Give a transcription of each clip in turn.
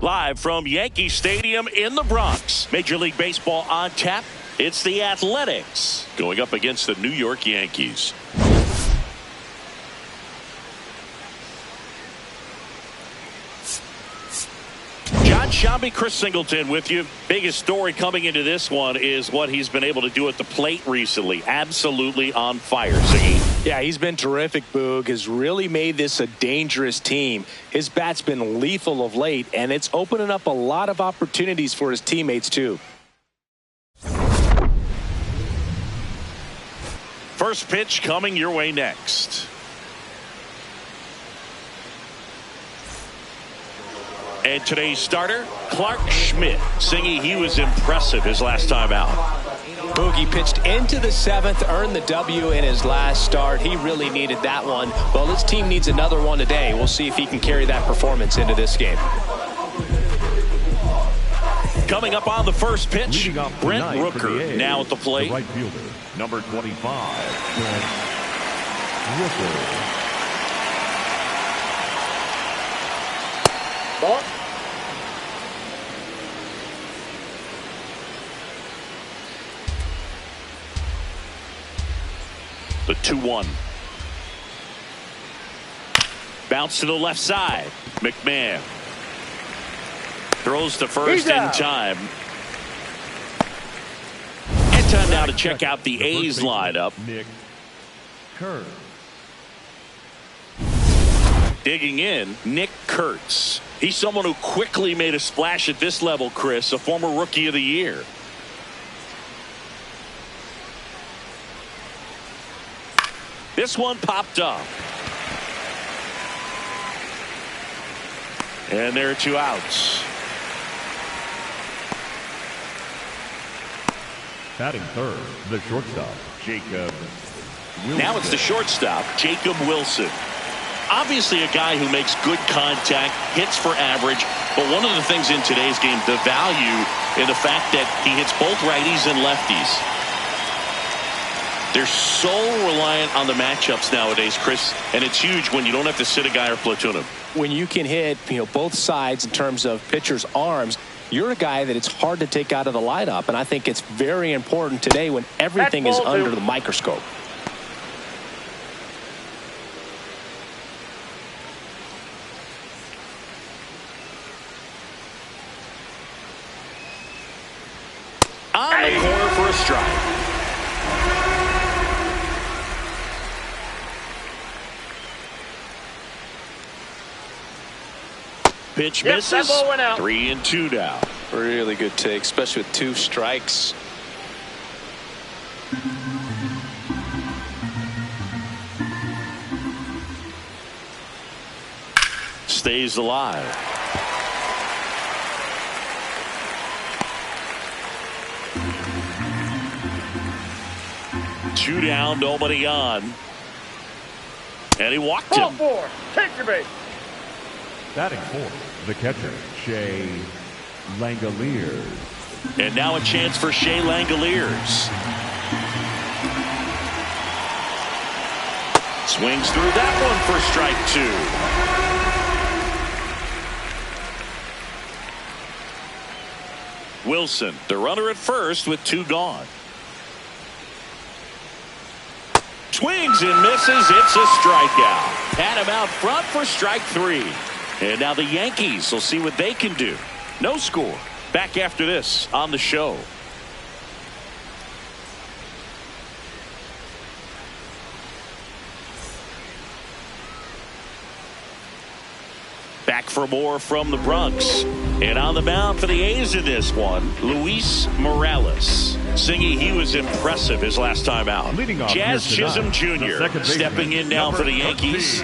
Live from Yankee Stadium in the Bronx. Major League Baseball on tap. It's the Athletics going up against the New York Yankees. John Shambi, Chris Singleton with you. Biggest story coming into this one is what he's been able to do at the plate recently. Absolutely on fire, Ziggy. Yeah, he's been terrific, Boog. Has really made this a dangerous team. His bat's been lethal of late, and it's opening up a lot of opportunities for his teammates, too. First pitch coming your way next. And today's starter, Clark Schmidt. Singy, he was impressive his last time out. Boogie pitched into the seventh, earned the W in his last start. He really needed that one. Well, this team needs another one today. We'll see if he can carry that performance into this game. Coming up on the first pitch, Brent Rooker now at the plate. The right fielder, number 25, Brent Rooker. Ball. The 2-1. Bounce to the left side. McMahon throws to first in time. And time now to check out the A's lineup. Nick Kurtz. Digging in, Nick Kurtz. He's someone who quickly made a splash at this level, Chris, a former Rookie of the Year. This one popped up. And there are 2 outs. Batting third, the shortstop, Jacob Wilson. Now it's the shortstop, Jacob Wilson. Obviously a guy who makes good contact, hits for average, but one of the things in today's game, the value in the fact that he hits both righties and lefties. They're so reliant on the matchups nowadays, Chris, and it's huge when you don't have to sit a guy or platoon him. When you can hit, both sides in terms of pitchers' arms, you're a guy that it's hard to take out of the lineup, and I think it's very important today when everything is under the microscope. On the corner for a strike. Pitch misses. 3-2 now. Really good take, especially with 2 strikes. Stays alive. Two down, nobody on. And he walked him. 4. Take your base. Batting fourth, the catcher, Shea Langoliers. And now a chance for Shea Langoliers. Swings through that one for strike 2. Wilson, the runner at first with 2 gone. Swings and misses. It's a strikeout. Had him out front for strike 3. And now the Yankees will see what they can do. No score. Back after this on the show. Back for more from the Bronx. And on the mound for the A's in this one, Luis Morales. Singy, he was impressive his last time out. Jazz Chisholm Jr. stepping in now for the Yankees.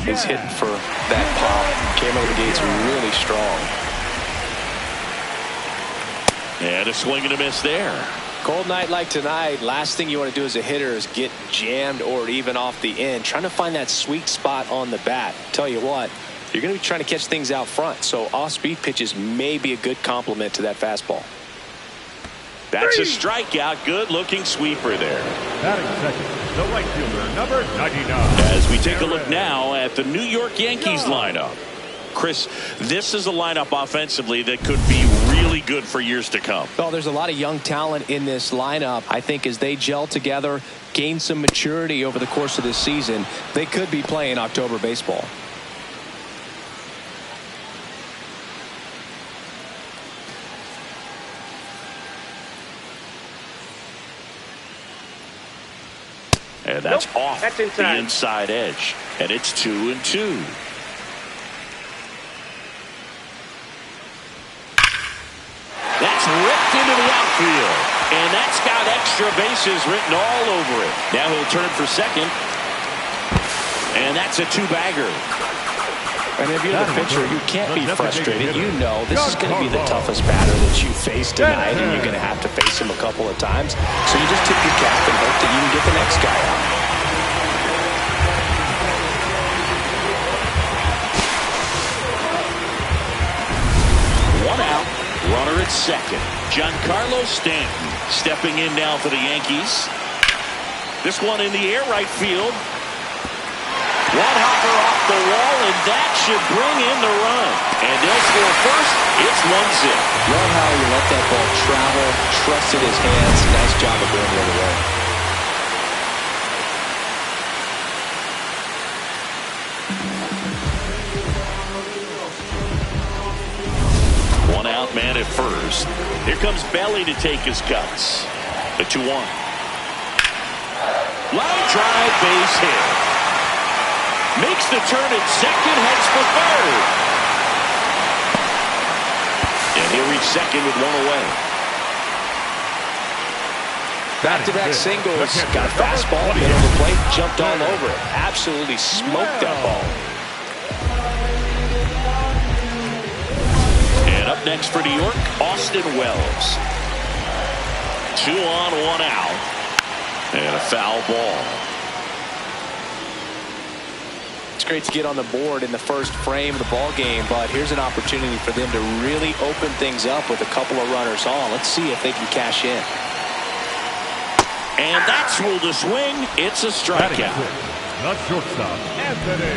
He's hitting for that pop. Came over the gates really strong. And a swing and a miss there. Cold night like tonight, last thing you want to do as a hitter is get jammed or even off the end. Trying to find that sweet spot on the bat. Tell you what, you're going to be trying to catch things out front. So off-speed pitches may be a good complement to that fastball. That's a strikeout. Good-looking sweeper there. Batting second, the right fielder, number 99. As we take a look now at the New York Yankees lineup. Chris, this is a lineup offensively that could be really good for years to come. Well, there's a lot of young talent in this lineup. I think as they gel together, gain some maturity over the course of this season, they could be playing October baseball. And that's off the inside edge. And it's 2-2. That's ripped into the outfield. And that's got extra bases written all over it. Now he'll turn for second. And that's a two-bagger. And if you're the pitcher, you can't be frustrated. You know this is going to be the toughest batter that you face tonight, and you're going to have to face him a couple of times. So you just tip your cap and hope that you can get the next guy out. One out, runner at second. Giancarlo Stanton stepping in now for the Yankees. This one in the air, right field. One hopper off the wall, and that should bring in the run. And they'll score first. It's 1-0. Love how he let that ball travel, trusted his hands. Nice job of going the other way. One out, man at first. Here comes Belly to take his cuts. The 2-1. Line drive, base hit. Makes the turn at second, heads for third. And he'll reach second with one away. Back-to-back singles. Got a fastball, hit on the plate, jumped all over it. Absolutely smoked that ball. And up next for New York, Austin Wells. 2 on, 1 out. And a foul ball. It's great to get on the board in the first frame of the ball game, but here's an opportunity for them to really open things up with a couple of runners on. Let's see if they can cash in. And that's ruled a swing. It's a strikeout. The shortstop, Anthony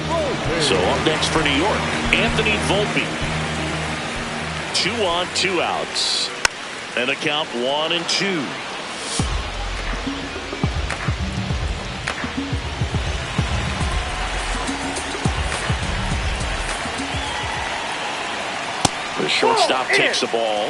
Volpe. So up next for New York, Anthony Volpe. 2 on, 2 outs. And a count 1-2. The shortstop takes the ball.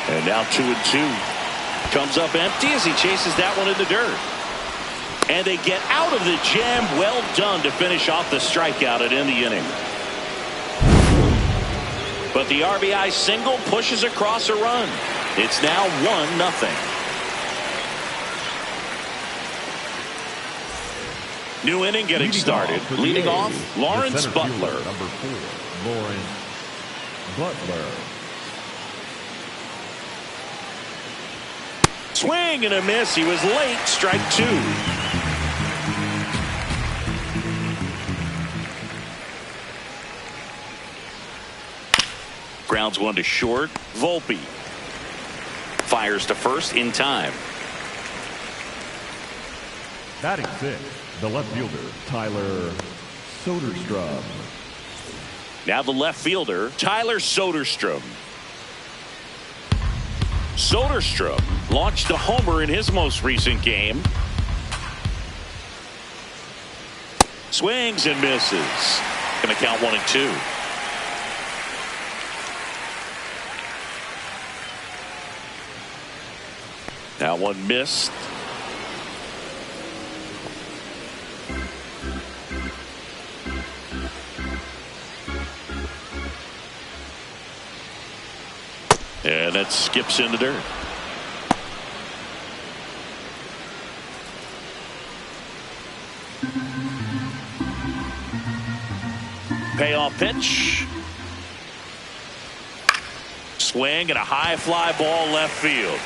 And now 2-2. Comes up empty as he chases that one in the dirt. And they get out of the jam. Well done to finish off the strikeout and end the inning. But the RBI single pushes across a run. It's now 1-0. New inning getting started. Leading off, Lawrence Butler. Number 4, Lawrence Butler. Swing and a miss. He was late. Strike 2. Grounds one to short. Volpe fires to first in time. Batting 6, the left fielder, Tyler Soderstrom. Now the left fielder, Tyler Soderstrom. Soderstrom launched a homer in his most recent game. Swings and misses. Going to count 1-2. That one missed. And that skips in the dirt. Payoff pitch. Swing and a high fly ball left field.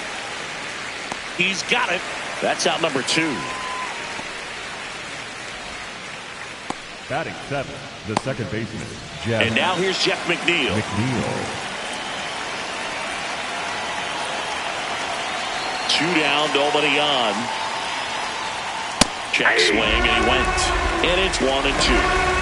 He's got it. That's out number 2. Batting 7, the second baseman, Jeff. And now here's Jeff McNeil. 2 down, nobody on. Check swing, and he went. And it's 1-2.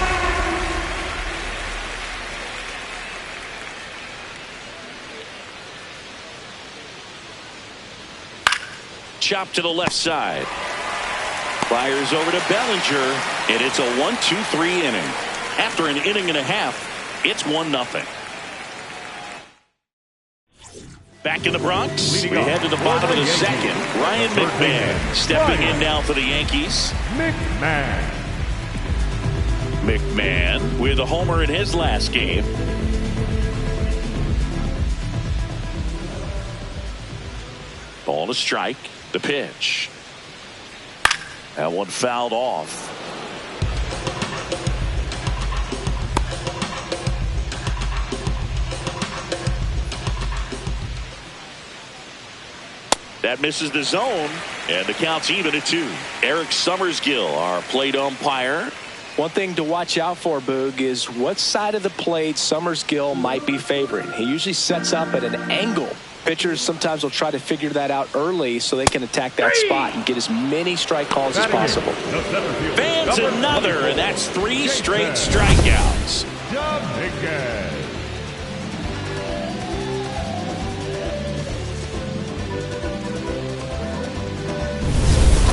Chop to the left side. Fires over to Bellinger, and it's a 1-2-3 inning. After an inning and a half, it's 1-0. Back in the Bronx, we head to the bottom of the second. Ryan McMahon stepping in now for the Yankees. McMahon with a homer in his last game. Ball to strike. The pitch. That one fouled off. That misses the zone, and the count's even at 2. Eric Summersgill, our plate umpire. One thing to watch out for, Boog, is what side of the plate Summersgill might be favoring. He usually sets up at an angle. Pitchers sometimes will try to figure that out early so they can attack that spot and get as many strike calls as possible. Fans another, and that's 3 straight strikeouts.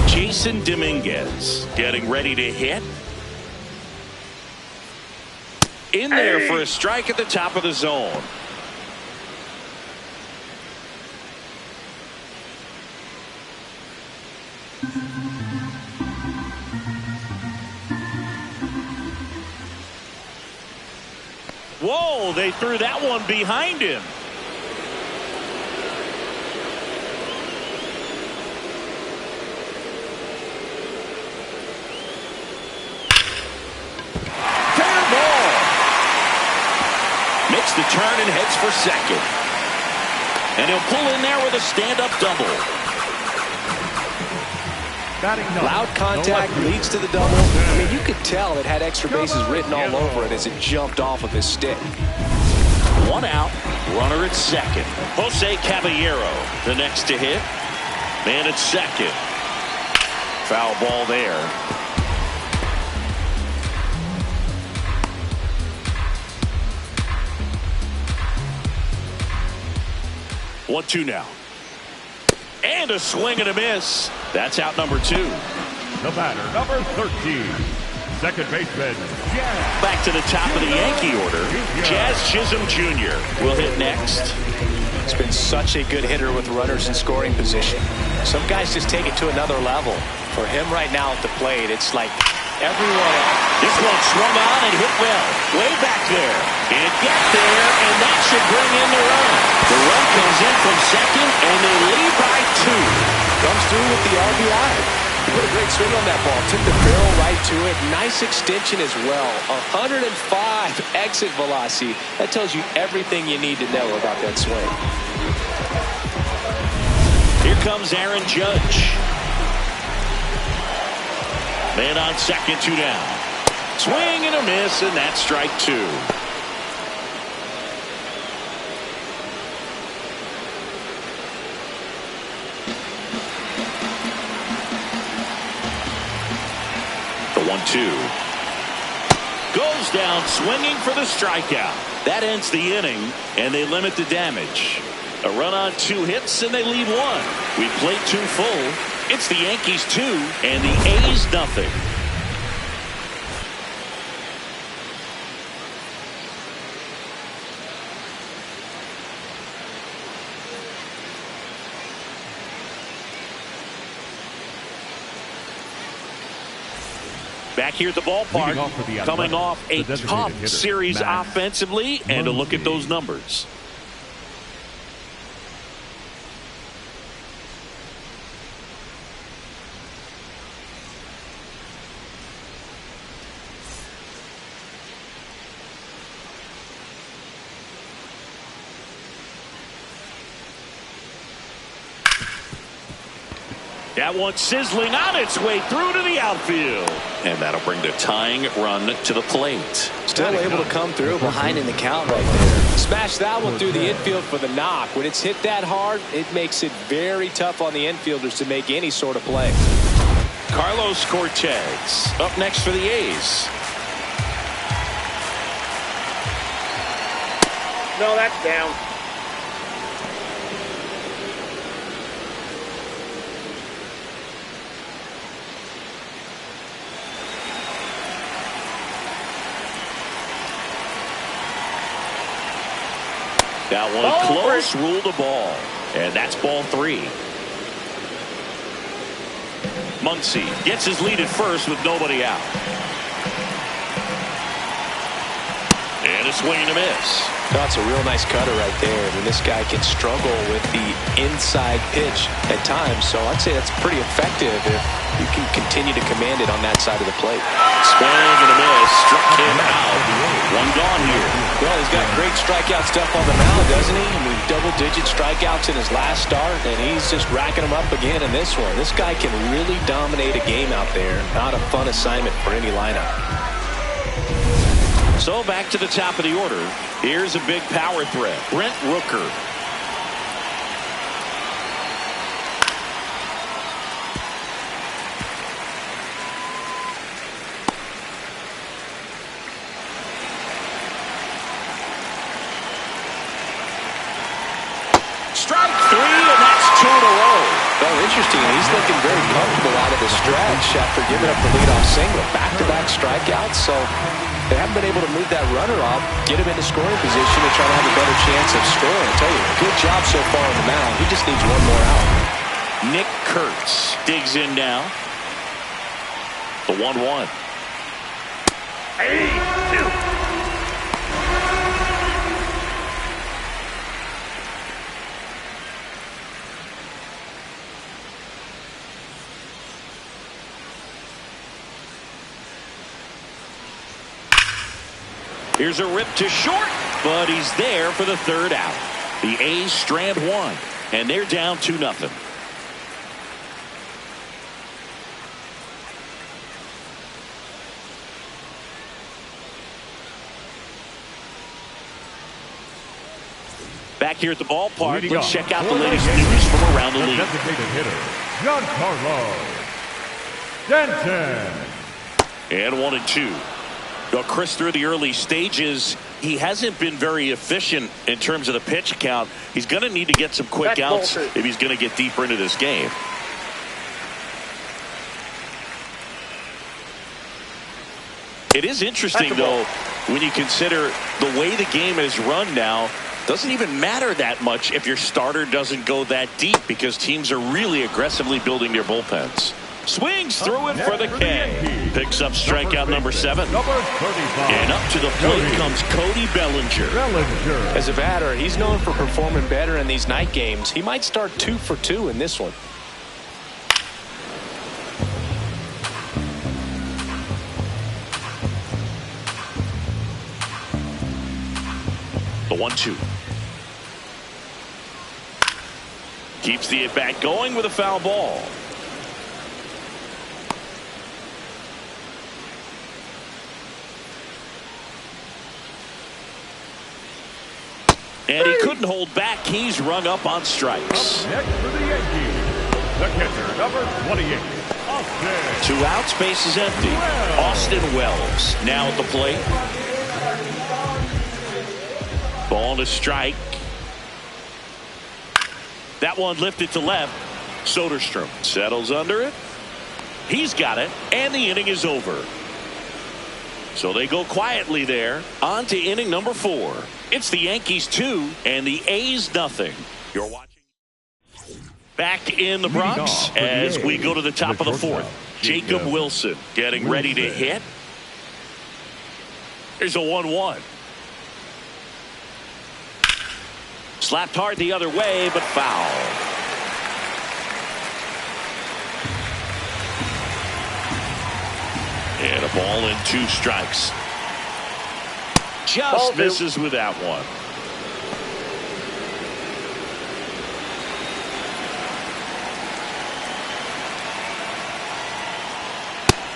Jason Dominguez getting ready to hit. In there for a strike at the top of the zone. Whoa, they threw that one behind him. Fair ball. Makes the turn and heads for second. And he'll pull in there with a stand-up double. Loud contact leads to the double. I mean, you could tell it had extra bases written all over it as it jumped off of his stick. 1 out, runner at second. Jose Caballero, the next to hit. Man at second. Foul ball there. One-two now. And a swing and a miss. That's out number 2. The batter, number 13, second baseman, Jazz. Back to the top of the Yankee order. Jazz Chisholm Jr. will hit next. He's been such a good hitter with runners in scoring position. Some guys just take it to another level. For him right now at the plate, it's like everyone else. This one swung on and hit well. Way back there. And get there, and that should bring in the run. The run comes in from second, and they lead by 2. Comes through with the RBI. He put a great swing on that ball. Took the barrel right to it. Nice extension as well. 105 exit velocity. That tells you everything you need to know about that swing. Here comes Aaron Judge. Man on second, 2 down. Swing and a miss, and that's strike 2. The 1-2. Goes down swinging for the strikeout. That ends the inning, and they limit the damage. A run on 2 hits, and they lead 1. We played 2 full. It's the Yankees 2 and the A's nothing. Back here at the ballpark, coming off a tough series offensively, and a look at those numbers. That one sizzling on its way through to the outfield. And that'll bring the tying run to the plate. Still able to come through behind in the count right there. Smash that one through the infield for the knock. When it's hit that hard, it makes it very tough on the infielders to make any sort of play. Carlos Cortez up next for the A's. No, that's down. That one close, ruled a ball. And that's ball 3. Muncy gets his lead at first with nobody out. And a swing and a miss. That's a real nice cutter right there. I mean, this guy can struggle with the inside pitch at times, so I'd say that's pretty effective if you can continue to command it on that side of the plate. Swing and a miss, struck him out. One gone here. Well, he's got great strikeout stuff on the mound, doesn't he? I mean, double-digit strikeouts in his last start, and he's just racking them up again in this one. This guy can really dominate a game out there. Not a fun assignment for any lineup. So back to the top of the order. Here's a big power threat. Brent Rooker. Strike 3, and that's 2 in a row. Well, interesting. He's looking very comfortable out of the stretch after giving up the leadoff single. Back-to-back strikeouts, so they haven't been able to move that runner off, get him into scoring position, and try to have a better chance of scoring. I tell you, good job so far on the mound. He just needs one more out. Nick Kurtz digs in now. The 1-1. Hey, 2. Here's a rip to short, but he's there for the 3rd out. The A's strand 1, and they're down 2-0. Back here at the ballpark, let's check out the latest news from around the league. Designated hitter, Giancarlo Stanton. And 1-2. Well, Chris, through the early stages, he hasn't been very efficient in terms of the pitch count. He's going to need to get some quick outs if he's going to get deeper into this game. It is interesting, though, when you consider the way the game is run now. Doesn't even matter that much if your starter doesn't go that deep because teams are really aggressively building their bullpens. Swings through it for the K. Picks up strikeout number 7. And up to the plate comes Cody Bellinger. As a batter, he's known for performing better in these night games. He might start 2 for 2 in this one. The 1-2. Keeps the at-bat going with a foul ball. And he couldn't hold back. He's rung up on strikes. Up next for the Yankees, the catcher, number 28, Austin. 2 outs, base is empty. Austin Wells now at the plate. Ball to strike. That one lifted to left. Soderstrom settles under it. He's got it, and the inning is over. So they go quietly there. On to inning number 4. It's the Yankees 2 and the A's nothing. You're watching back in the Bronx as we go to the top of the 4th. Jacob Wilson getting ready to hit. Here's a 1-1. Slapped hard the other way, but foul. And a ball and 2 strikes. Just misses with that one.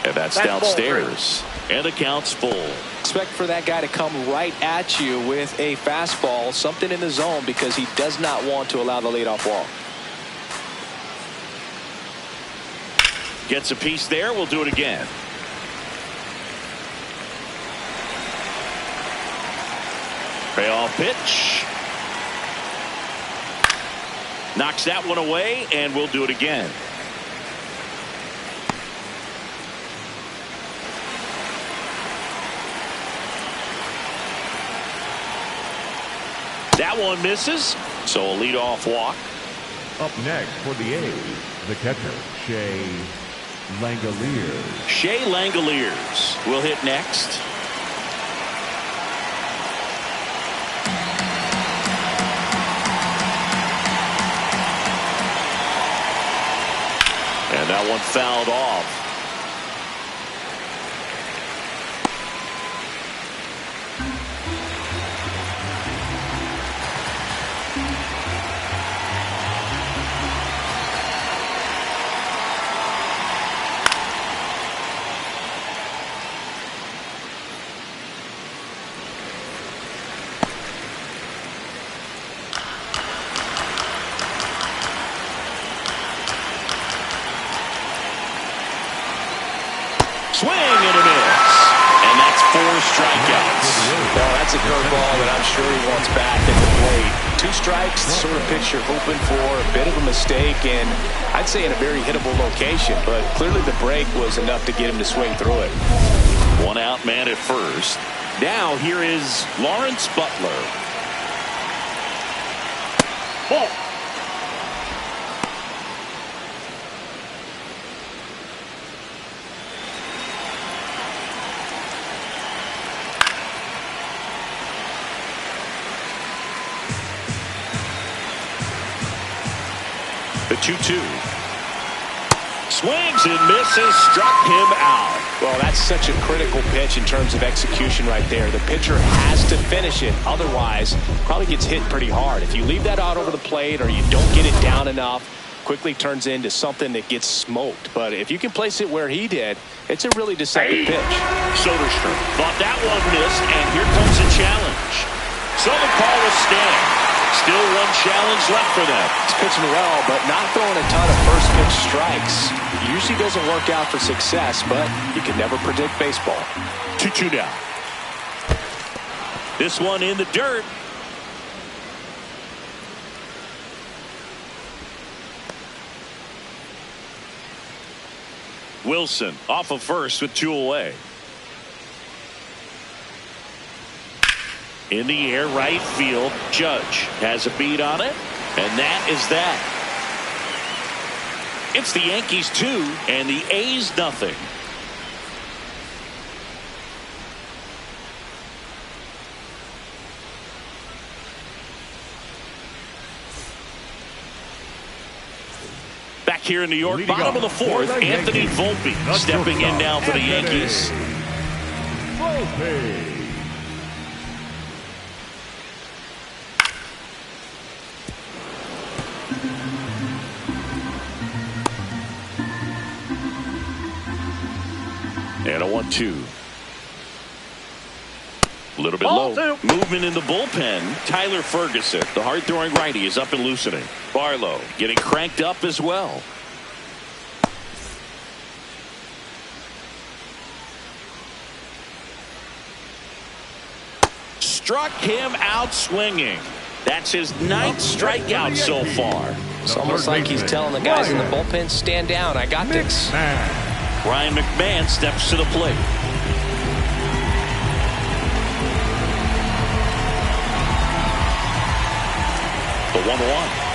And that's downstairs. And the count's full. Expect for that guy to come right at you with a fastball, something in the zone, because he does not want to allow the leadoff walk. Gets a piece there. We'll do it again. Payoff pitch. Knocks that one away, and we'll do it again. That one misses, so a leadoff walk. Up next for the A's, the catcher, Shea Langoliers. Shea Langoliers will hit next. And that one fouled off. Swing and a miss. And that's 4 strikeouts. Well, that's a curveball that I'm sure he wants back at the plate. 2 strikes, the sort of pitch you're hoping for. A bit of a mistake, and I'd say in a very hittable location. But clearly the break was enough to get him to swing through it. 1 out man at first. Now here is Lawrence Butler. Ball. The 2-2. Swings and misses, struck him out. Well, that's such a critical pitch in terms of execution right there. The pitcher has to finish it. Otherwise, probably gets hit pretty hard. If you leave that out over the plate or you don't get it down enough, quickly turns into something that gets smoked. But if you can place it where he did, it's a really deceptive pitch. Soderstrom thought that one missed, and here comes a challenge. So the call will stand. Still 1 challenge left for them. He's pitching well, but not throwing a ton of first pitch strikes. Usually doesn't work out for success, but you can never predict baseball. 2-2 now. This one in the dirt. Wilson off of first with 2 away. In the air, right field. Judge has a beat on it, and that is that. It's the Yankees 2 and the A's nothing. Back here in New York, bottom of the 4th, Anthony Volpe stepping in now for the Yankees. Volpe. And a 1-2. A little bit low. Movement in the bullpen. Tyler Ferguson, the hard-throwing righty, is up and loosening. Barlow getting cranked up as well. Struck him out swinging. That's his 9th strikeout so far. It's almost like he's telling the guys in the bullpen, stand down, I got this. Ryan McMahon steps to the plate. The 1-1.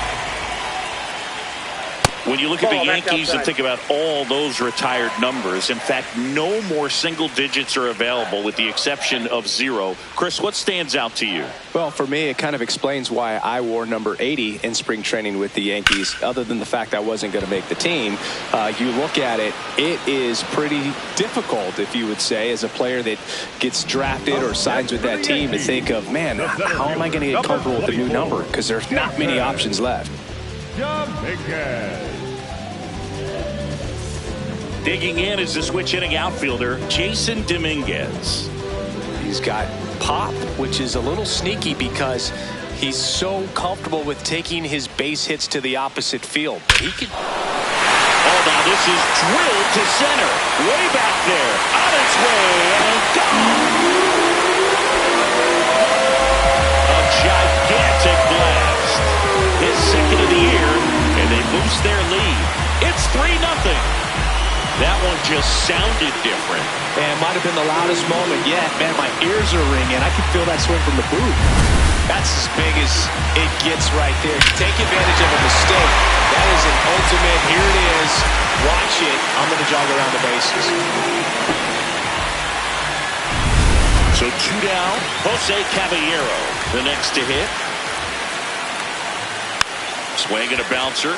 When you look at the Yankees and think about all those retired numbers, in fact, no more single digits are available with the exception of 0. Chris, what stands out to you? Well, for me, it kind of explains why I wore number 80 in spring training with the Yankees, other than the fact I wasn't going to make the team. You look at it, it is pretty difficult, if you would say, as a player that gets drafted or signs with that team to think of, man, how am I going to get comfortable with the new number? Because there's not many options left. Digging in is the switch hitting outfielder, Jason Dominguez. He's got pop, which is a little sneaky because he's so comfortable with taking his base hits to the opposite field. He can. Oh, now this is drilled to center. Way back there. On its way and gone. A gigantic blast. His second of the year, and they boost their lead. It's 3-0. That one just sounded different. And it might have been the loudest moment yet. Man, my ears are ringing. I can feel that swing from the booth. That's as big as it gets right there. Take advantage of a mistake. That is an ultimate. Here it is. Watch it. I'm going to jog around the bases. So 2 down. Jose Caballero, the next to hit. Swing and a bouncer.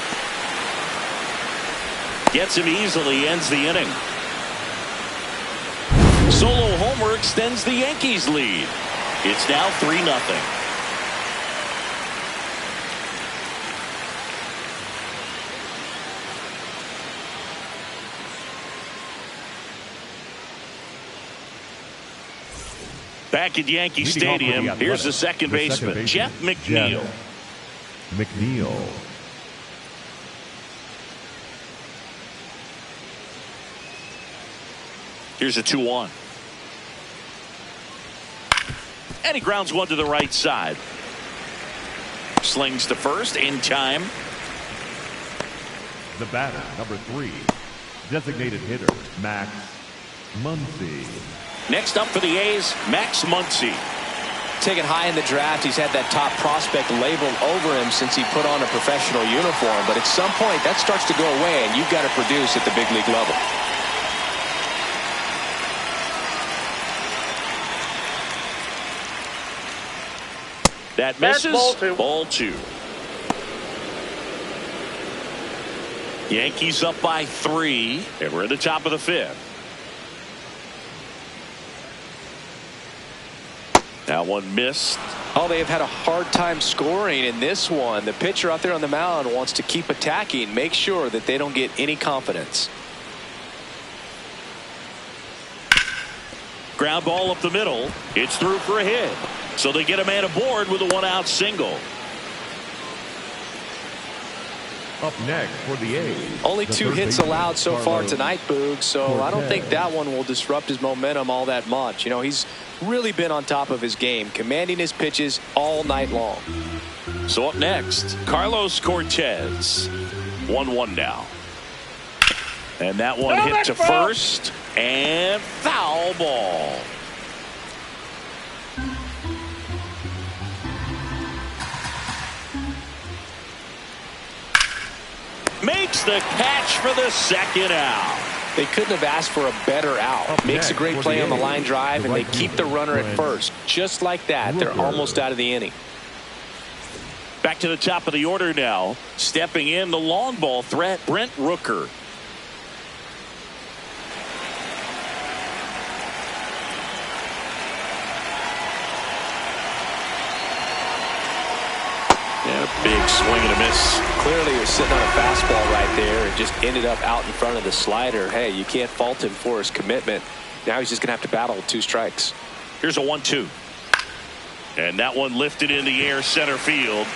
Gets him easily, ends the inning. Solo homer extends the Yankees lead. It's now 3-0. Back at Yankee Stadium, here's the second baseman, Jeff McNeil. McNeil. Here's a 2-1. And he grounds one to the right side. Slings to first in time. The batter, number 3, designated hitter, Max Muncy. Next up for the A's, Max Muncy. Taken high in the draft, he's had that top prospect labeled over him since he put on a professional uniform. But at some point, that starts to go away, and you've got to produce at the big league level. That misses. Ball two. Yankees up by 3, and we're at the top of the 5th. That one missed. Oh, they have had a hard time scoring in this one. The pitcher out there on the mound wants to keep attacking, make sure that they don't get any confidence. Ground ball up the middle. It's through for a hit. So they get a man aboard with a 1-out single. Up next for the A's. Only 2 hits allowed so far tonight, Boog, so I don't think that one will disrupt his momentum all that much. You know, he's really been on top of his game, commanding his pitches all night long. So up next, Carlos Cortez. 1-1 now. And that one hit to first, and foul ball. Makes the catch for the second out. They couldn't have asked for a better out. Makes a great play on the line drive, and they keep the runner at first. Just like that, they're almost out of the inning. Back to the top of the order now. Stepping in, the long ball threat, Brent Rooker. And a big swing and a miss. Clearly he was sitting on a fastball right there and just ended up out in front of the slider. Hey, you can't fault him for his commitment. Now he's just going to have to battle with 2 strikes. Here's a 1-2. And that one lifted in the air center field.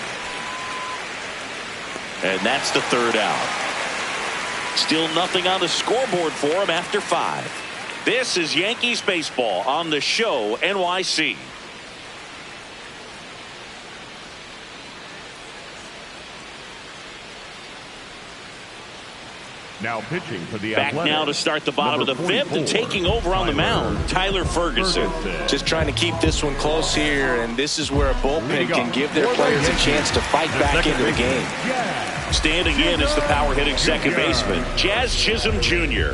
And that's the 3rd out. Still nothing on the scoreboard for him after 5. This is Yankees baseball on the show NYC. Now pitching for the Back now to start the bottom of the 5th and taking over on the mound, Tyler Ferguson. Just trying to keep this one close here, and this is where a bullpen can give their players a chance to fight back into the game. Standing in is the power hitting second baseman, Jazz Chisholm Jr.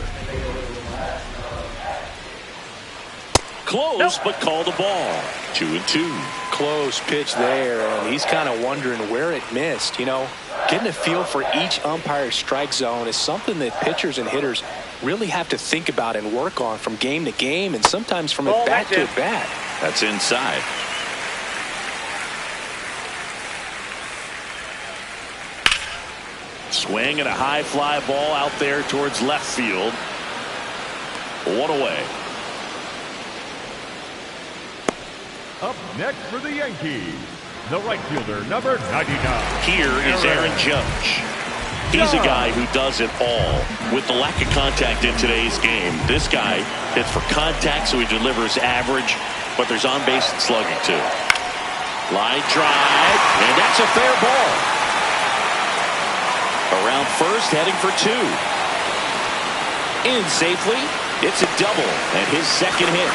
Close, but called the ball. 2-2. Close pitch there, and he's kind of wondering where it missed. You know, getting a feel for each umpire's strike zone is something that pitchers and hitters really have to think about and work on from game to game, and sometimes from at bat to at bat. That's inside. Swing and a high fly ball out there towards left field. One away. Up next for the Yankees, the right fielder, number 99. Here is Aaron Judge. He's a guy who does it all. With the lack of contact in today's game, this guy hits for contact, so he delivers average, but there's on-base and slugging too. Line drive, and that's a fair ball. Around first, heading for two. In safely, it's a double, and his second hit.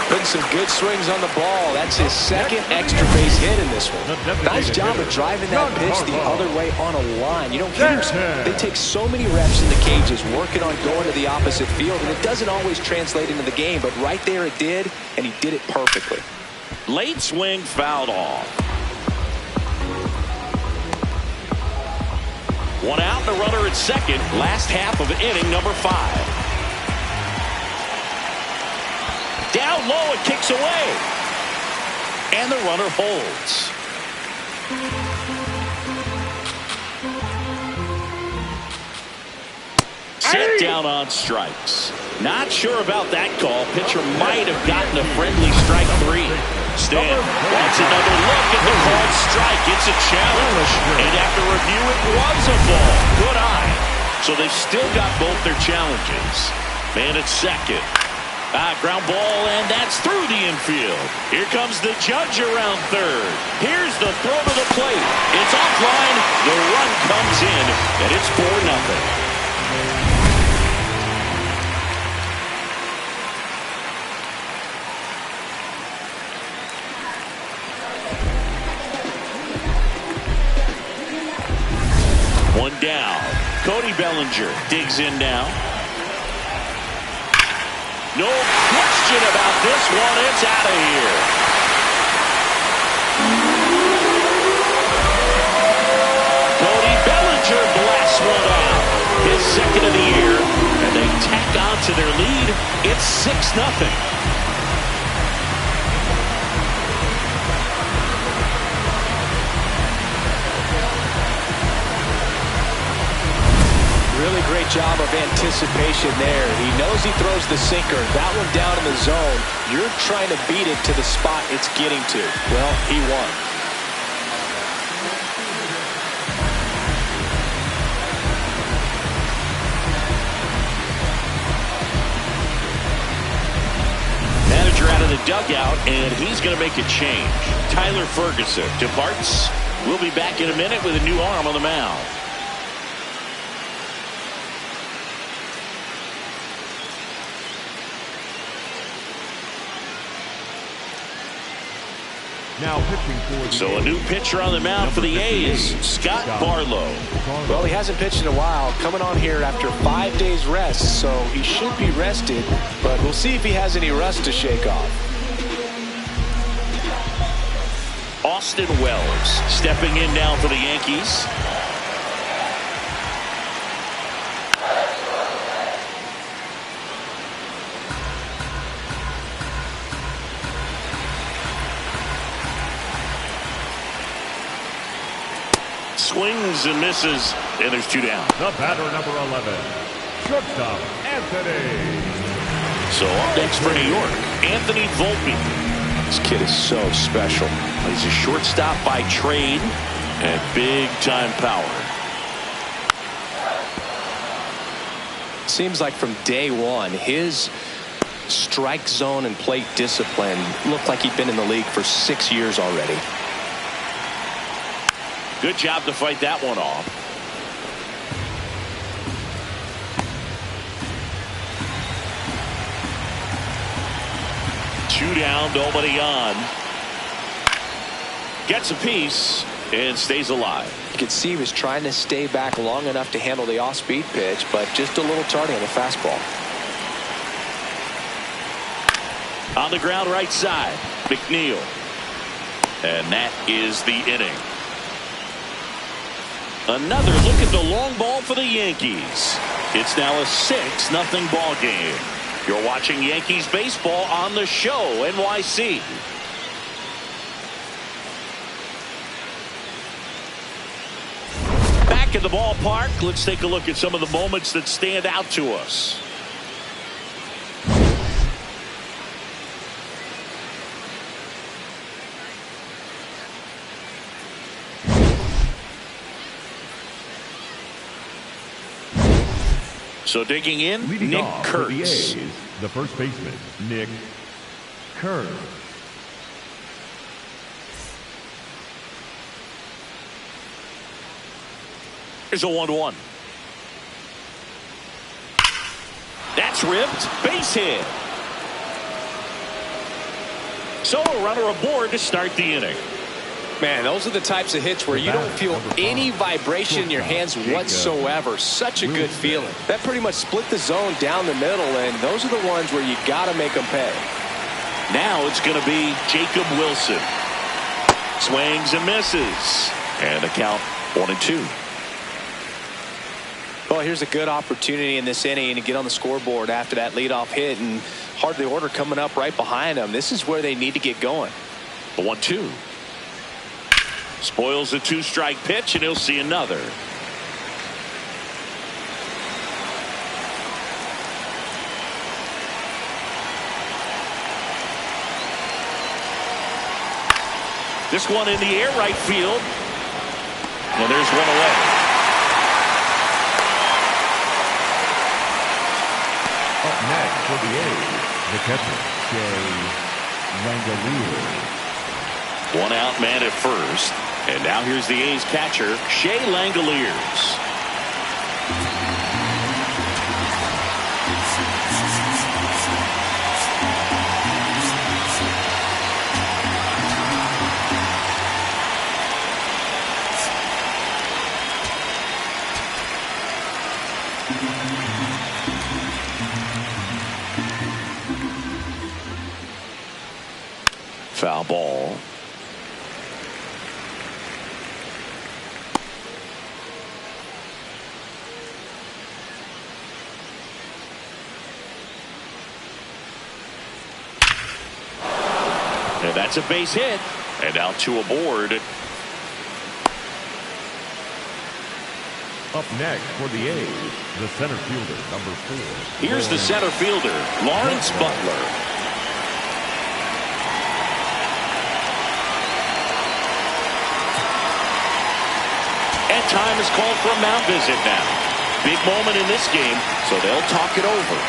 Putting some good swings on the ball. That's his second extra base hit in this one. Nice job of driving that pitch the other way on a line. You know, hitters, they take so many reps in the cages working on going to the opposite field, and it doesn't always translate into the game, but right there it did, and he did it perfectly. Late swing fouled off. One out, the runner at second. Last half of inning number 5. Down low, it kicks away. And the runner holds. Set down on strikes. Not sure about that call. Pitcher might have gotten a friendly strike 3. Stan wants another look at the called strike. It's a challenge. And after review, it was a ball. Good eye. So they've still got both their challenges. Man at second. Ground ball, and that's through the infield. Here comes the Judge around third. Here's the throw to the plate. It's offline. The run comes in, and it's 4-0. One down. Cody Bellinger digs in now. No question about this one. It's out of here. Cody Bellinger blasts one out. His second of the year. And they tack on to their lead. It's 6-0. Really great job of anticipation there. He knows he throws the sinker. That one down in the zone. You're trying to beat it to the spot it's getting to. Well, he won. Manager out of the dugout, and he's going to make a change. Tyler Ferguson departs. We'll be back in a minute with a new arm on the mound. Now pitching for the So a new pitcher on the mound for the A's, Scott Barlow. Well, he hasn't pitched in a while. Coming on here after 5 days rest, so he should be rested. But we'll see if he has any rust to shake off. Austin Wells stepping in now for the Yankees. Swings and misses, and there's 2 down. The batter, number 11, shortstop, Anthony. So up next for New York, Anthony Volpe. This kid is so special. He's a shortstop by trade and big-time power. Seems like from day one, his strike zone and plate discipline looked like he'd been in the league for 6 years already. Good job to fight that one off. Two down, nobody on. Gets a piece and stays alive. You could see he was trying to stay back long enough to handle the off-speed pitch, but just a little tardy on the fastball. On the ground right side, McNeil. And that is the inning. Another look at the long ball for the Yankees. It's now a 6-0 ball game. You're watching Yankees baseball on the show, NYC. Back at the ballpark, let's take a look at some of the moments that stand out to us. So digging in, Leading Nick off for the Kurtz. A's, the first baseman, Nick Kurtz. Here's a 1-1. That's ripped. Base hit. So a runner aboard to start the inning. Man, those are the types of hits where you don't feel any vibration in your hands whatsoever. Such a good feeling. That pretty much split the zone down the middle, and those are the ones where you got to make them pay. Now it's going to be Jacob Wilson. Swings and misses. And the count 1-2. Well, here's a good opportunity in this inning to get on the scoreboard after that leadoff hit, and hardly order coming up right behind them. This is where they need to get going. The 1-2. Spoils the 2-strike pitch, and he'll see another. This one in the air, right field. And there's one away. Up next for the A's, the catcher, Shea Langoliers. One out man at first. And now here's the A's catcher, Shea Langoliers. Foul ball. And that's a base hit. And now 2 aboard. Up next for the A's, the center fielder, number 4. Here's the center fielder, Lawrence Butler. And time is called for a mound visit now. Big moment in this game, so they'll talk it over.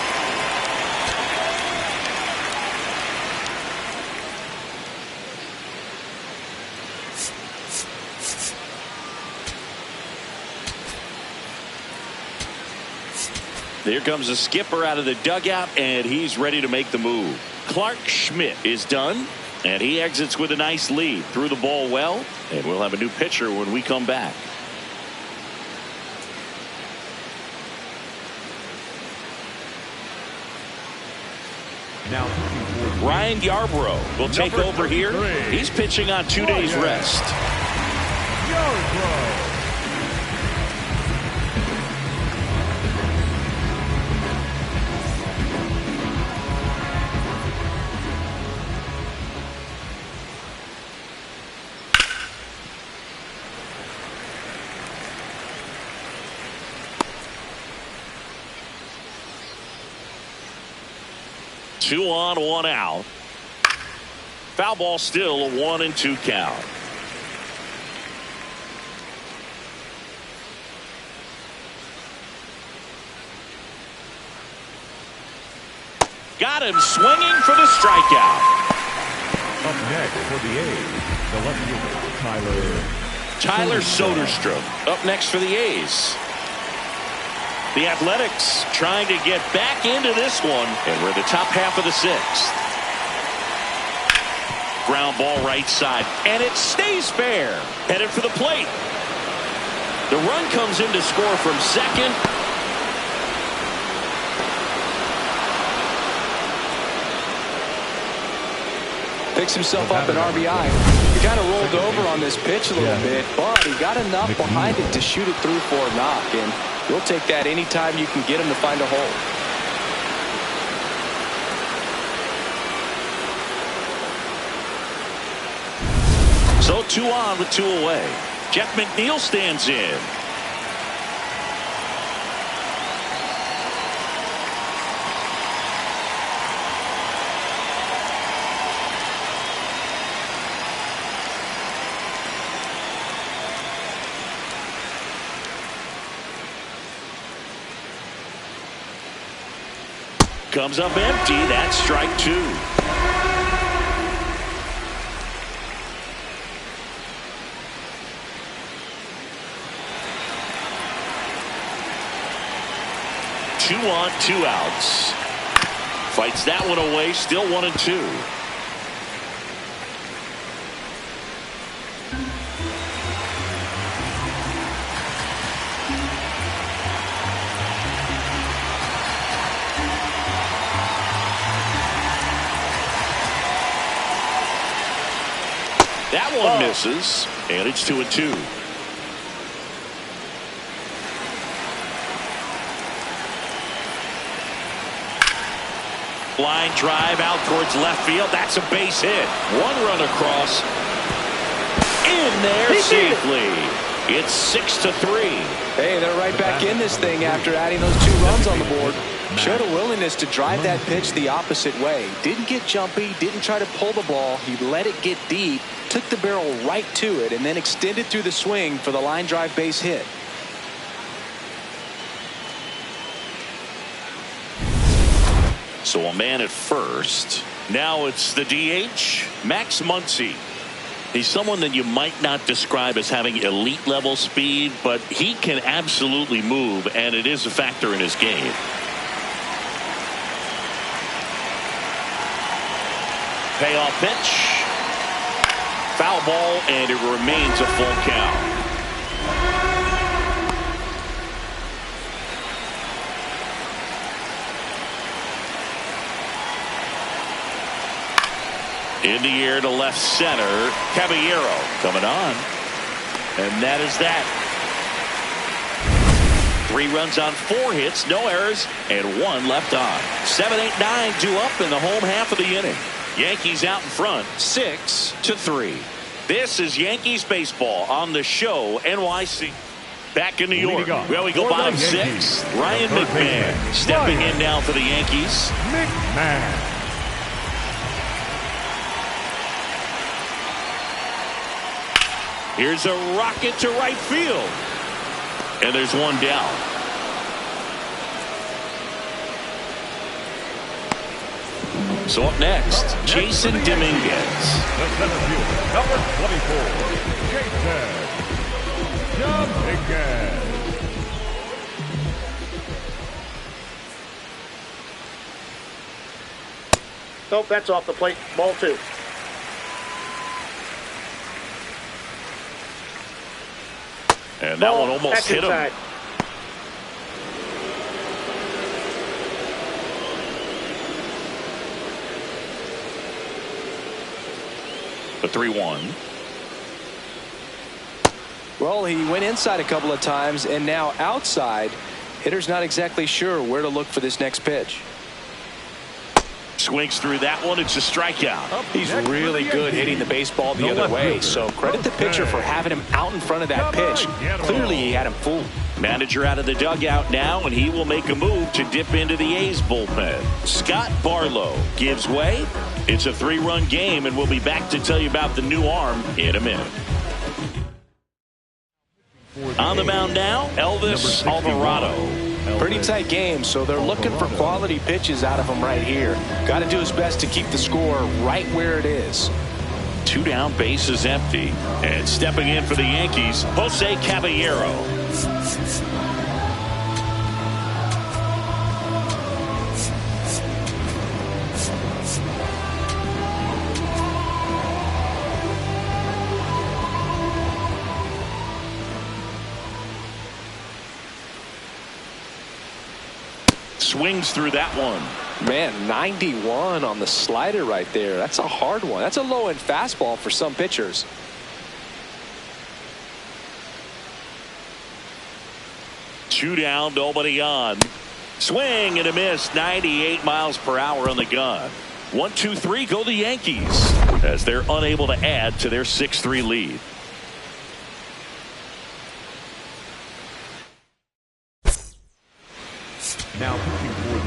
Here comes the skipper out of the dugout, and he's ready to make the move. Clark Schmidt is done, and he exits with a nice lead. Threw the ball well, and we'll have a new pitcher when we come back. Now Ryan Yarbrough will take over here. He's pitching on 2 days rest. Yarbrough. Two on, 1 out. Foul ball, still a 1-2 count. Got him swinging for the strikeout. Up next for the A's, the left fielder, Tyler Soderstrom up next for the A's. The Athletics trying to get back into this one, and we're in the top half of the 6th. Ground ball right side, and it stays fair. Headed for the plate. The run comes in to score from second. Picks himself up an RBI. He kind of rolled over on this pitch a little bit, but he got enough behind it to shoot it through for a knock, and you'll take that anytime you can get him to find a hole. So 2 on with 2 away. Jeff McNeil stands in. Comes up empty. That's strike 2. Two on, 2 outs. Fights that one away. Still 1-2. That one misses, and it's 2-2. Line drive out towards left field. That's a base hit. 1 run across. In there safely. It's 6-3. Hey, they're right back in this thing after adding those 2 runs on the board. Showed a willingness to drive that pitch the opposite way. Didn't get jumpy, didn't try to pull the ball. He let it get deep, took the barrel right to it, and then extended through the swing for the line drive base hit. So a man at first. Now it's the DH, Max Muncy. He's someone that you might not describe as having elite level speed, but he can absolutely move, and it is a factor in his game. Payoff pitch. Foul ball, and it remains a full count. In the air to left center. Caballero coming on. And that is that. 3 runs on 4 hits, no errors, and 1 left on. 7, 8, 9 due up in the home half of the inning. Yankees out in front, 6-3. This is Yankees baseball on the show NYC. Back in New York, where we go bottom 6. Ryan McMahon stepping in now for the Yankees. McMahon. Here's a rocket to right field. And there's 1 down. So up next, Jason Dominguez. The center fielder, number 24, Jason Dominguez. Nope, that's off the plate. Ball 2. And that one almost hit him. Inside. The 3-1. Well, he went inside a couple of times, and now outside. Hitter's not exactly sure where to look for this next pitch. Swings through that one. It's a strikeout. He's really good hitting the baseball the other way, so credit the pitcher for having him out in front of that pitch. Clearly he had him fooled. Manager out of the dugout now, and he will make a move to dip into the A's bullpen. Scott Barlow gives way. It's a 3-run game, and we'll be back to tell you about the new arm in a minute. On the mound now, Elvis Alvarado. Pretty tight game, so they're looking for quality pitches out of him right here. Got to do his best to keep the score right where it is. 2 down, bases empty. And stepping in for the Yankees, Jose Caballero. Swings through that one. Man, 91 on the slider right there. That's a hard one. That's a low-end fastball for some pitchers. Two down, nobody on. Swing and a miss. 98 miles per hour on the gun. 1-2-3 go the Yankees as they're unable to add to their 6-3 lead. Now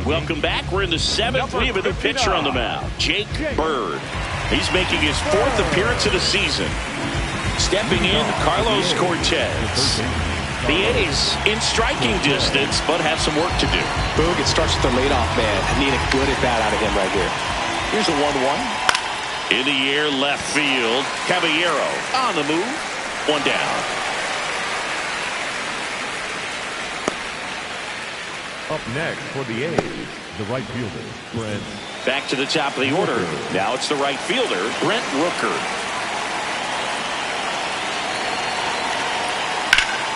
welcome back. We're in the 7th. We have a new pitcher on the mound, Jake Bird. He's making his 4th appearance of the season. Stepping in, Carlos Cortez. The A's in striking distance, but have some work to do. Boog, it starts with the leadoff man. I need a good at-bat out of him right here. Here's a 1-1. In the air, left field. Caballero on the move. One down. Up next for the A's, the right fielder, Brent. Back to the top of the order. Now it's the right fielder, Brent Rooker.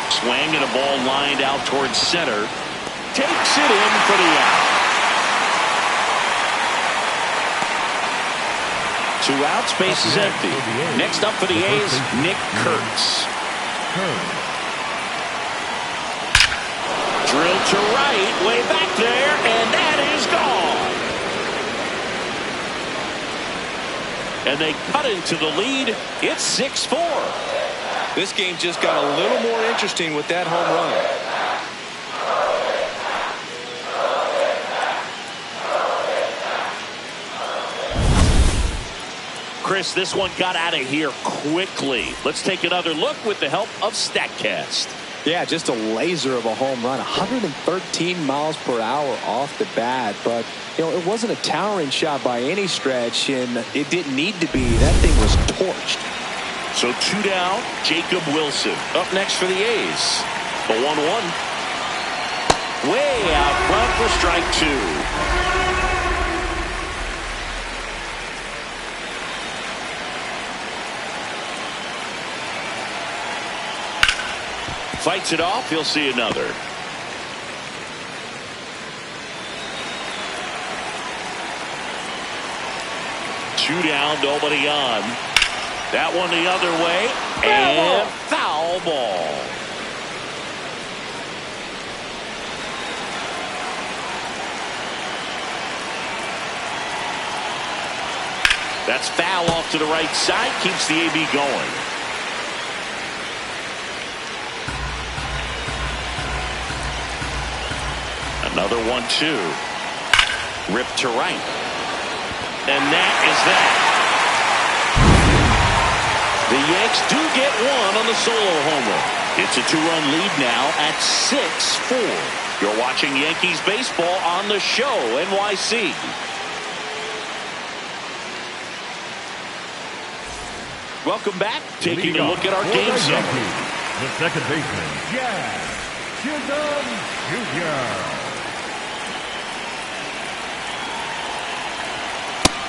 Swing and a ball lined out towards center. Takes it in for the out. 2 outs, base is empty. Next up for the A's, Nick Kurtz. Drilled to right, way back there, and that is gone. And they cut into the lead. It's 6-4. This game just got a little more interesting with that home run. Chris, this one got out of here quickly. Let's take another look with the help of StatCast. Yeah, just a laser of a home run. 113 miles per hour off the bat. But, it wasn't a towering shot by any stretch, and it didn't need to be. That thing was torched. So 2 down, Jacob Wilson. Up next for the A's. The 1-1. Way out front for strike 2. Fights it off. He'll see another. Two down, nobody on. That one the other way. And foul ball. That's foul off to the right side. Keeps the AB going. Another 1-2. Ripped to right. And that is that. The Yanks do get one on the solo homer. It's a 2-run lead now at 6-4. You're watching Yankees baseball on the show, NYC. Welcome back. Taking a look at our game summary. The second baseman, Jazz Chisholm Jr.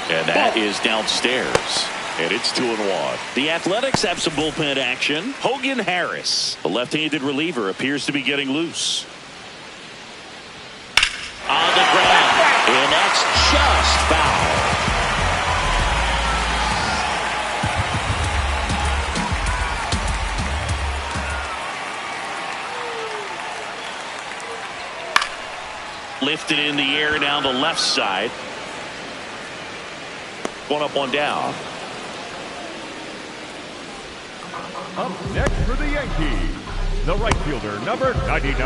And that is downstairs. And it's 2-1. The Athletics have some bullpen action. Hogan Harris, the left-handed reliever, appears to be getting loose. On the ground. And that's just foul. Lifted in the air down the left side. One up, one down. Up next for the Yankees, the right fielder, number 99,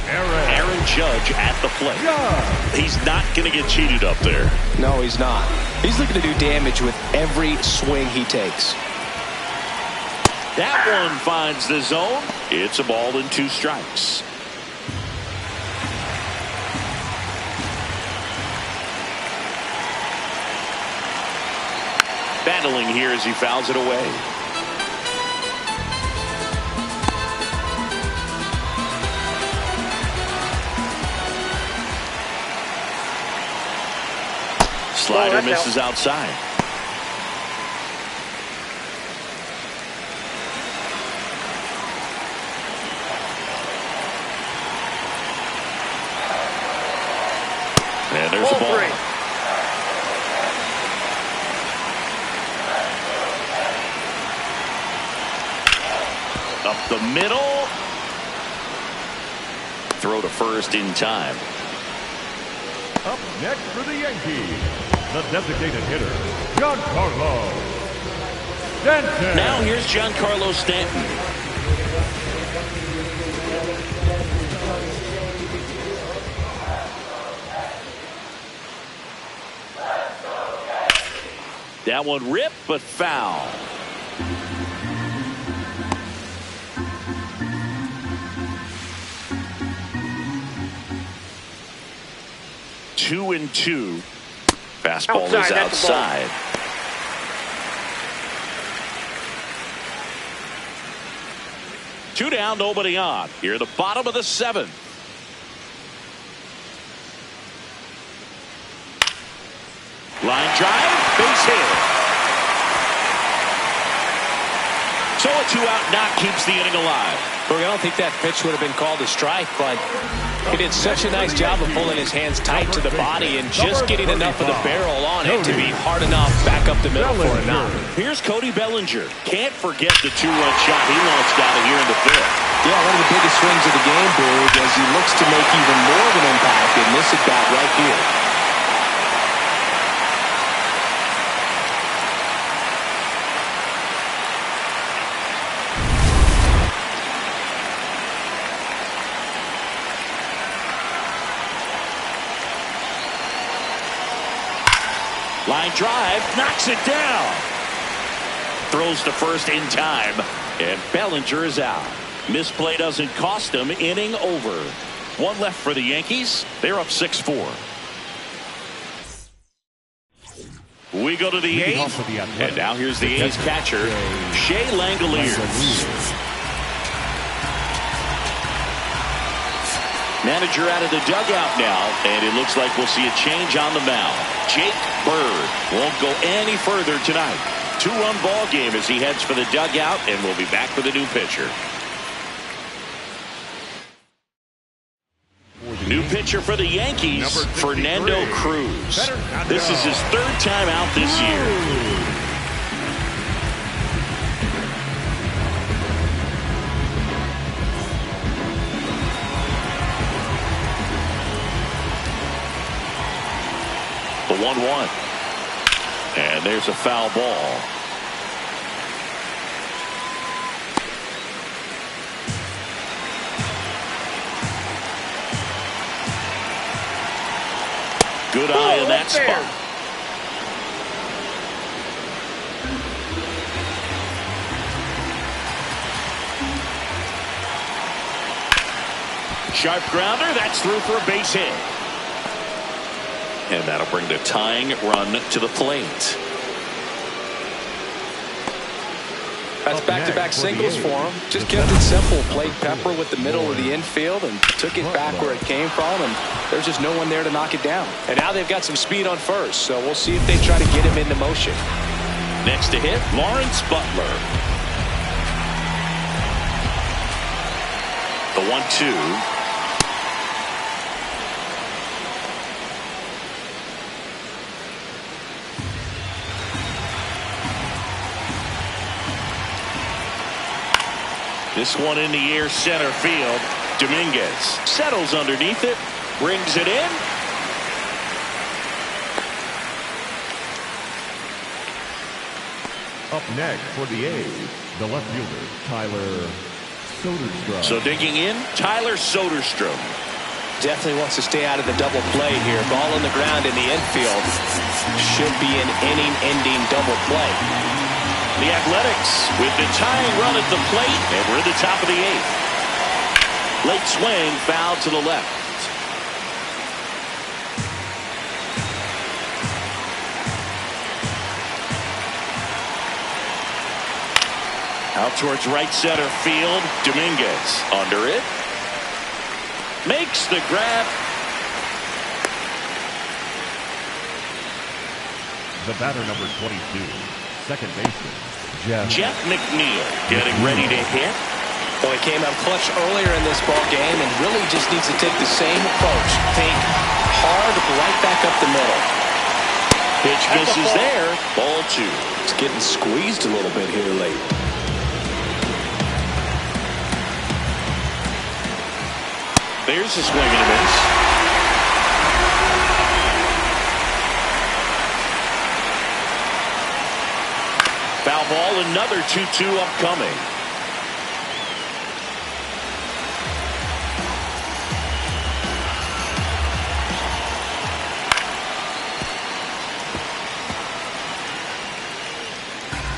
Aaron Judge at the plate. He's not going to get cheated up there. No, he's not. He's looking to do damage with every swing he takes. That one finds the zone. It's a ball and 2 strikes. Battling here as he fouls it away. Slider misses outside. And there's a ball. Up the middle. Throw to first in time. Up next for the Yankees, the designated hitter, Giancarlo Stanton. Now here's Giancarlo Stanton. That one ripped, but foul. 2-2. Fastball is Outside, that's a ball. outside. Two down, nobody on. Here at the bottom of the seventh. Line drive, base hit. So a two-out knock keeps the inning alive. I don't think that pitch would have been called a strike, but he did such a nice job of pulling his hands tight to the body and just getting enough of the barrel on it to be hard enough back up the middle for a knock. Here's Cody Bellinger. Can't forget the two-run shot he launched out of here in the fifth. Yeah, one of the biggest swings of the game, Boog, as he looks to make even more of an impact in this at-bat right here. Line drive, knocks it down. Throws to first in time, and Bellinger is out. Misplay doesn't cost him. Inning over. One left for the Yankees. They're up 6-4. We go to the eighth, and now here's the A's catcher, Shea Langoliers. Manager out of the dugout now, and it looks like we'll see a change on the mound. Jake Bird won't go any further tonight. Two-run ball game as he heads for the dugout, and we'll be back with a new pitcher. New pitcher for the Yankees, Fernando Cruz. This is his third time out this year. The 1-1. And there's a foul ball. Good eye in that spot. Sharp grounder. That's through for a base hit. And that'll bring the tying run to the plate. That's back-to-back singles for him. Just kept it simple. Played Pepper with the middle of the infield and took it back where it came from. And there's just no one there to knock it down. And now they've got some speed on first. So we'll see if they try to get him into motion. Next to hit, Lawrence Butler. The 1-2. This one in the air, center field. Dominguez settles underneath it, brings it in. Up next for the A's, the left fielder, Tyler Soderstrom. So digging in, Tyler Soderstrom. Definitely wants to stay out of the double play here. Ball on the ground in the infield. Should be an inning-ending double play. The Athletics with the tying run at the plate, and we're at the top of the eighth. Late swing, foul to the left. Out towards right center field. Dominguez under it. Makes the grab. The batter, number 22, second baseman, Jeff McNeil getting ready to hit. Well, he came up clutch earlier in this ball game and really just needs to take the same approach. Think hard right back up the middle. Pitch misses there. Ball 2. It's getting squeezed a little bit here late. There's a swing and a miss. Foul ball, another 2-2 upcoming.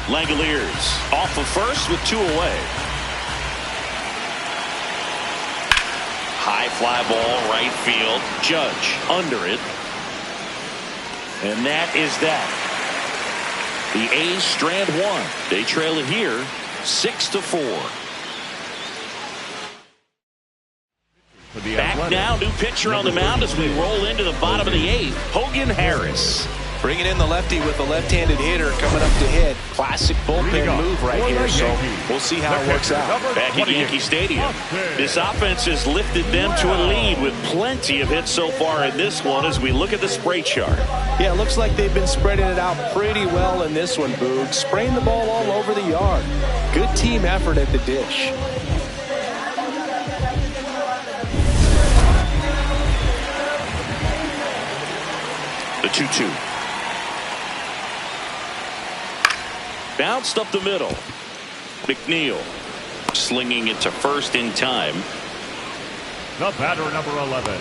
Langoliers off of first with 2 away. High fly ball, right field. Judge under it. And that is that. The A's strand one. They trail it here 6-4. Back now, new pitcher on the mound as we roll into the bottom of the eighth. Hogan Harris. Bringing in the lefty with a left-handed hitter coming up to hit. Classic bullpen move right here, so we'll see how it works out. Back at Yankee Stadium, this offense has lifted them to a lead with plenty of hits so far in this one as we look at the spray chart. Yeah, it looks like they've been spreading it out pretty well in this one, Boog. Spraying the ball all over the yard. Good team effort at the dish. The 2-2. Bounced up the middle. McNeil slinging it to first in time. The batter, number 11,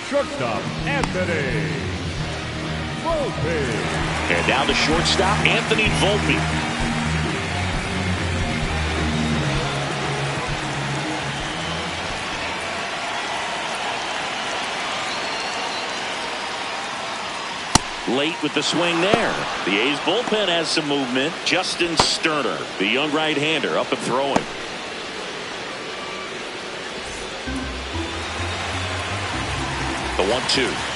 shortstop Anthony Volpe. And now the shortstop Anthony Volpe. Late with the swing there. The A's bullpen has some movement. Justin Sterner, the young right-hander, up and throwing. The 1-2.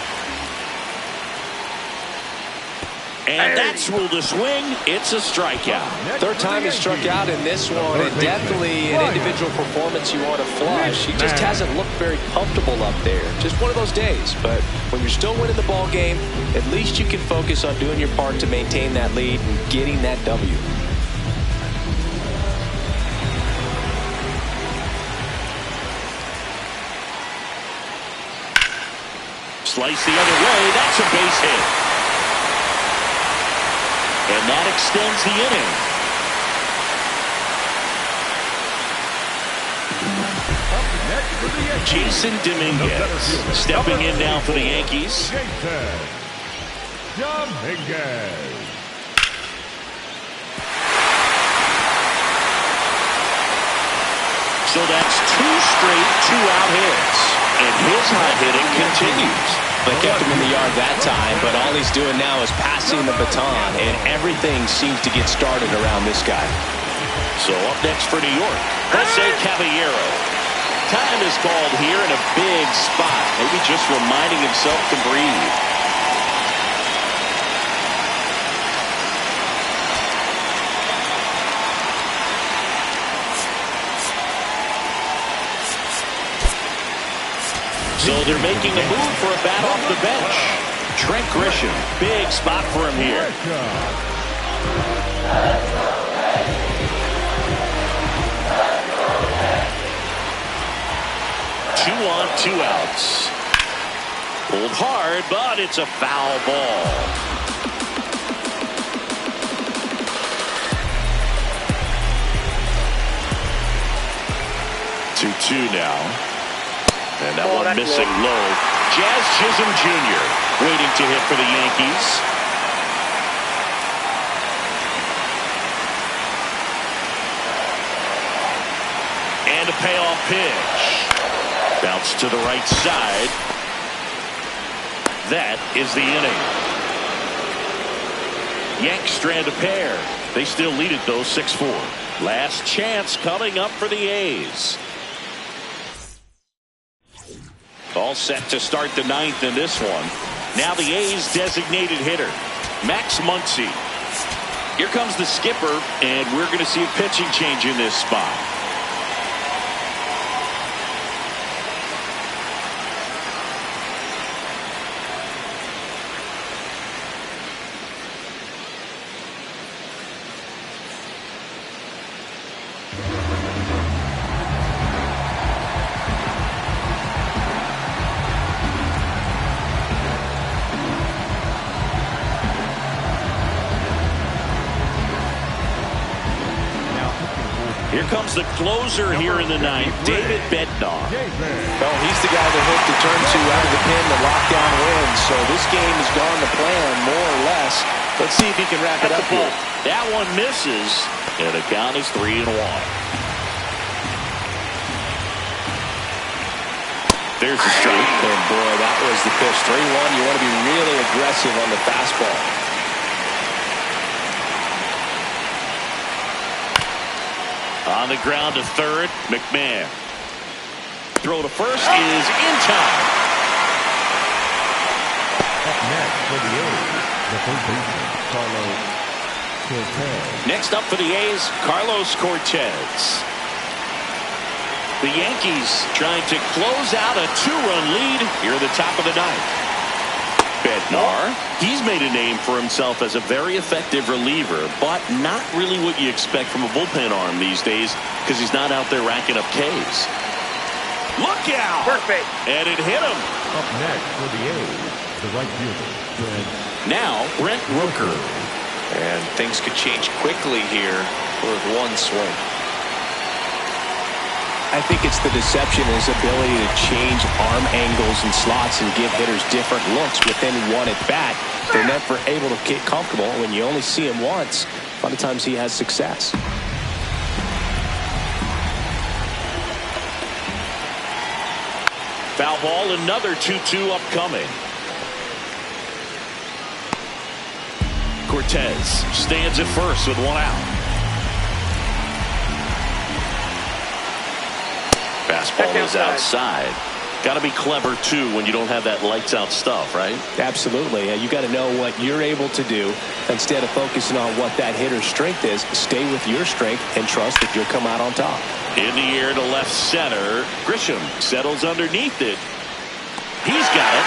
And that's ruled a swing. It's a strikeout. Third time he struck out in this one, and definitely an individual performance you want to flush. He just hasn't looked very comfortable up there. Just one of those days. But when you're still winning the ball game, at least you can focus on doing your part to maintain that lead and getting that W. Slice the other way. That's a base hit. And that extends the inning. Jason Dominguez stepping in now for the Yankees. So that's two straight two-out hits. And his hot hitting continues. They kept him in the yard that time, but all he's doing now is passing the baton, and everything seems to get started around this guy. So up next for New York, Jose Caballero. Time is called here in a big spot, maybe just reminding himself to breathe. So they're making a move for a bat off the bench. Trent Grisham, big spot for him here. Two on, two outs. Pulled hard, but it's a foul ball. 2-2 now. And that one missing low. Jazz Chisholm Jr. waiting to hit for the Yankees. And a payoff pitch. Bounce to the right side. That is the inning. Yanks strand a pair. They still lead it though 6-4. Last chance coming up for the A's. All set to start the ninth in this one. Now the A's designated hitter, Max Muncy. Here comes the skipper, and we're going to see a pitching change in this spot. Here comes the closer here in the ninth, David Bednar. Well, he's the guy that Hook to turn to out of the pen to lock down wins. So this game has gone to plan, more or less. Let's see if he can wrap it up here. That one misses, and the count is 3-1. There's the strike. And boy, that was the pitch. 3-1. You want to be really aggressive on the fastball. On the ground to third, McMahon. Throw to first is in time. Up next for the A's, the third baseman, Carlos Cortez. Next up for the A's, Carlos Cortez. The Yankees trying to close out a 2-run lead here at the top of the ninth. Bednar, he's made a name for himself as a very effective reliever, but not really what you expect from a bullpen arm these days because he's not out there racking up Ks. Look out! Perfect. And it hit him. Up next for the A's, the right fielder, Brent. Now, Brent Rooker. And things could change quickly here with one swing. I think it's the deception, his ability to change arm angles and slots and give hitters different looks within one at bat. They're never able to get comfortable. When you only see him once, a lot of times he has success. Foul ball, another 2-2 upcoming. Cortez stands at first with one out. Fastball is outside. Got to be clever too when you don't have that lights out stuff, right? Absolutely. You got to know what you're able to do instead of focusing on what that hitter's strength is. Stay with your strength and trust that you'll come out on top. In the air to left center. Grisham settles underneath it. He's got it.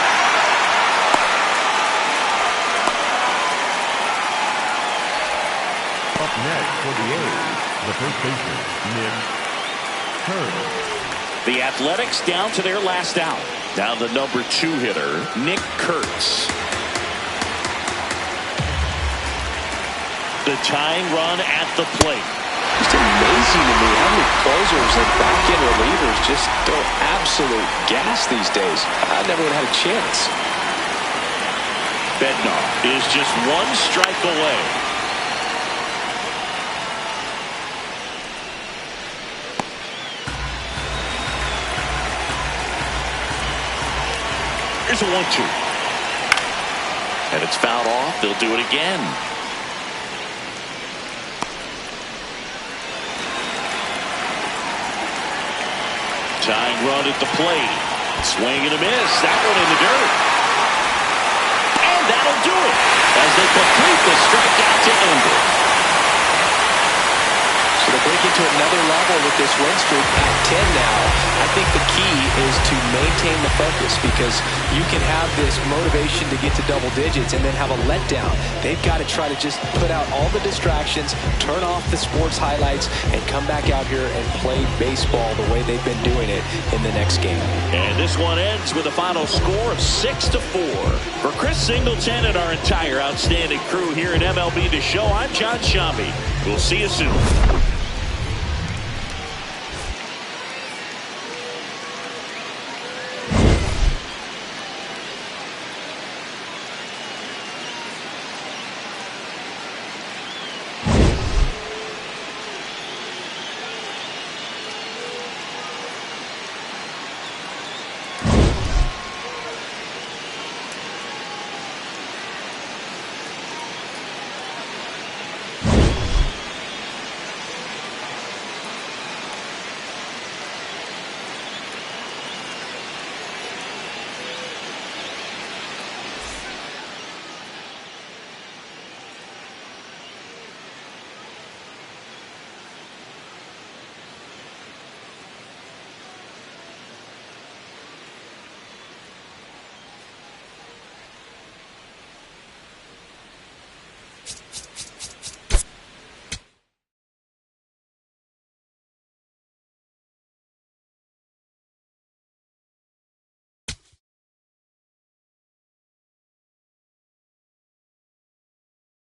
Up next for the A's, the first baseman, Nick Kurtz. The Athletics down to their last out. Now the number 2 hitter, Nick Kurtz. The tying run at the plate. It's amazing to me how many closers and back-end relievers just throw absolute gas these days. I never would have had a chance. Bednar is just one strike away. Here's a 1-2. And it's fouled off. They'll do it again. Tying run at the plate. Swing and a miss. That one in the dirt. And that'll do it as they complete the strikeout to end it. So they're breaking to another level with this win streak at 10 now. I think the key is to maintain the focus because you can have this motivation to get to double digits and then have a letdown. They've got to try to just put out all the distractions, turn off the sports highlights, and come back out here and play baseball the way they've been doing it in the next game. And this one ends with a final score of 6-4. For Chris Singleton and our entire outstanding crew here at MLB The Show, I'm John Shambi. We'll see you soon.